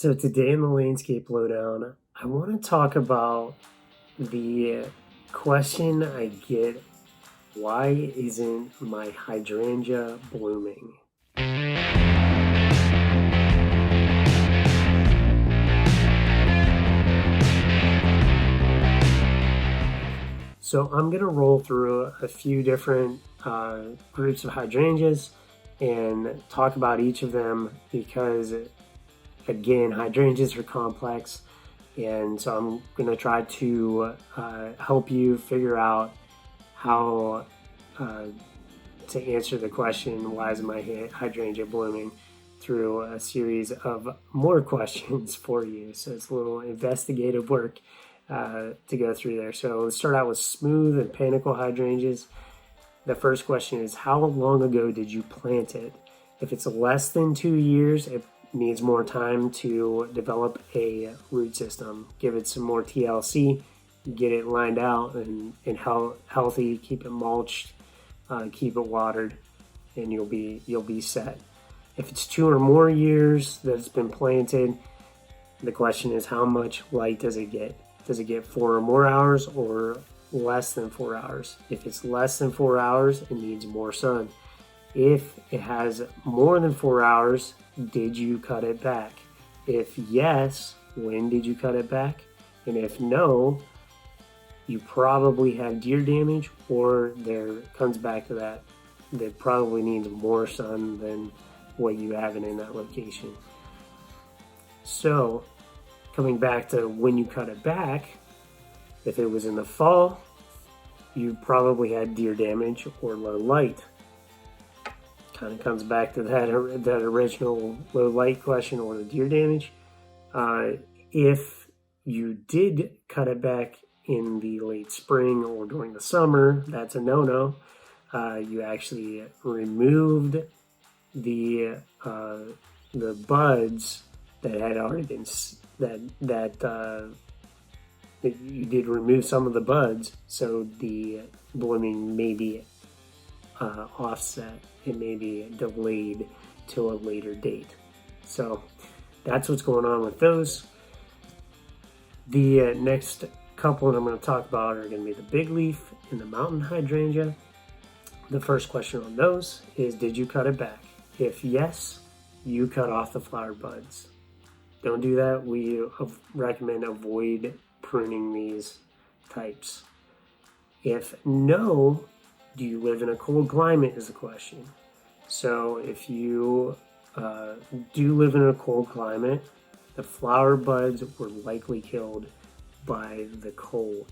So today in the landscape lowdown, I want to talk about the question I get, why isn't my hydrangea blooming? So I'm going to roll through a few different groups of hydrangeas and talk about each of them because, again, hydrangeas are complex. And so I'm going to try to help you figure out how to answer the question, why is my hydrangea blooming, through a series of more questions for you. So it's a little investigative work to go through there. So let's start out with smooth and panicle hydrangeas. The first question is, how long ago did you plant it? If it's less than 2 years, it needs more time to develop a root system. Give it some more TLC, get it lined out and healthy, keep it mulched, keep it watered, and you'll be set. If it's 2 or more years that it's been planted, the question is, how much light does it get? Does it get 4 or more hours or less than 4 hours? If it's less than 4 hours, it needs more sun. If it has more than 4 hours, did you cut it back? If yes, when did you cut it back? And if no, you probably have deer damage, or there comes back to that probably needs more sun than what you have in that location. So coming back to when you cut it back, if it was in the fall, you probably had deer damage or low light. Kind of comes back to that original low light question or the deer damage. If you did cut it back in the late spring or during the summer, that's a no-no. You actually removed the buds that had already been that you did remove some of the buds, so the blooming may be offset. It may be delayed till a later date. So that's what's going on with those. The next couple that I'm going to talk about are going to be the big leaf and the mountain hydrangea. The first question on those is, did you cut it back? If yes, you cut off the flower buds. Don't do that. We recommend avoid pruning these types. If no, do you live in a cold climate is the question. So if you do live in a cold climate, the flower buds were likely killed by the cold.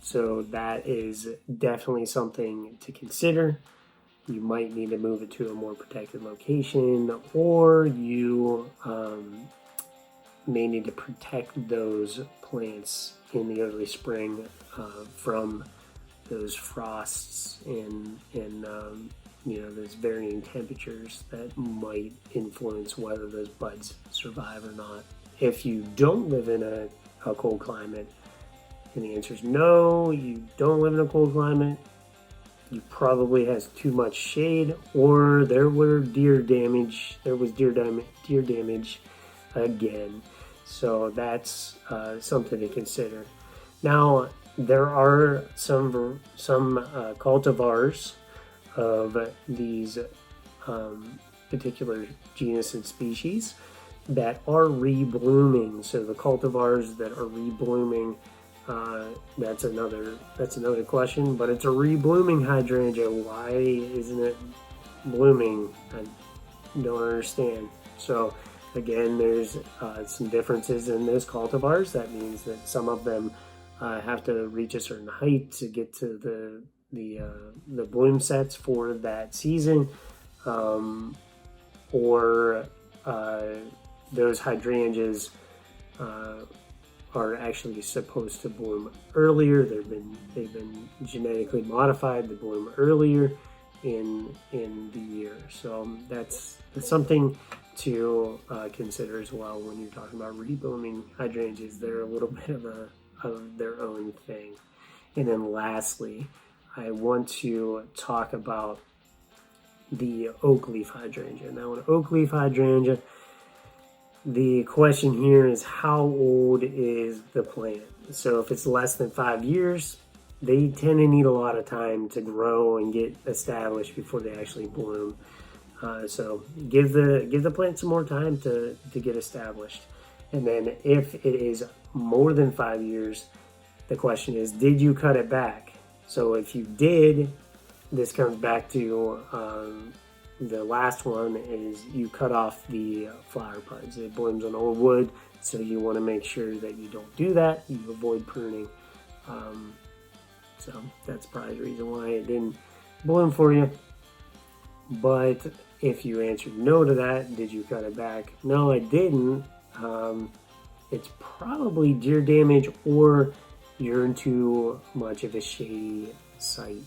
So that is definitely something to consider. You might need to move it to a more protected location, or you may need to protect those plants in the early spring from those frosts and those varying temperatures that might influence whether those buds survive or not. If you don't live in a cold climate, and the answer is no, you don't live in a cold climate, you probably has too much shade, or there was deer damage again. So that's something to consider. Now, there are some cultivars of these particular genus and species that are reblooming. So the cultivars that are reblooming, that's another question. But it's a reblooming hydrangea. Why isn't it blooming? I don't understand. So again, there's some differences in those cultivars. That means that some of them have to reach a certain height to get to the bloom sets for that season, or those hydrangeas are actually supposed to bloom earlier. They've been genetically modified to bloom earlier in the year. So that's something to consider as well when you're talking about reblooming hydrangeas. They're a little bit of their own thing. And then lastly, I want to talk about the oak leaf hydrangea. Now, an oak leaf hydrangea, the question here is, how old is the plant? So if it's less than 5 years, they tend to need a lot of time to grow and get established before they actually bloom. So give the plant some more time to get established. And then if it is more than 5 years, the question is, did you cut it back? So if you did, this comes back to the last one, is you cut off the flower buds. It blooms on old wood, so you want to make sure that you don't do that. You avoid pruning. So that's probably the reason why it didn't bloom for you. But if you answered no to that, did you cut it back? No, I didn't. It's probably deer damage, or you're in too much of a shady site.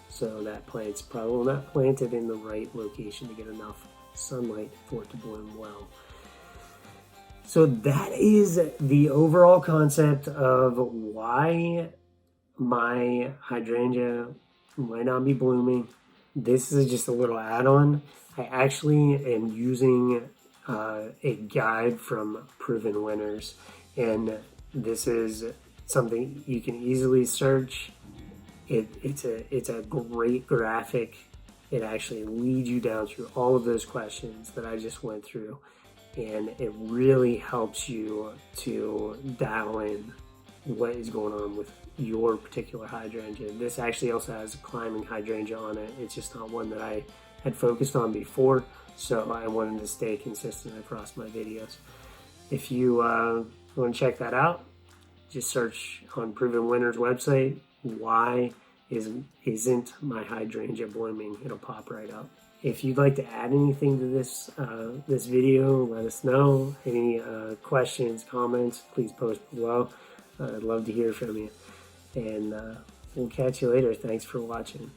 So that plant's probably not planted in the right location to get enough sunlight for it to bloom well. So that is the overall concept of why my hydrangea might not be blooming. This is just a little add-on. I actually am using a guide from Proven Winners, and this is something you can easily search. It's a great graphic. It actually leads you down through all of those questions that I just went through, and it really helps you to dial in what is going on with your particular hydrangea. This actually also has a climbing hydrangea on it. It's just not one that I had focused on before, so I wanted to stay consistent across my videos. If you want to check that out, just search on Proven Winners website, why isn't my hydrangea blooming? It'll pop right up. If you'd like to add anything to this this video, let us know. Any questions, comments, please post below. I'd love to hear from you. And we'll catch you later. Thanks for watching.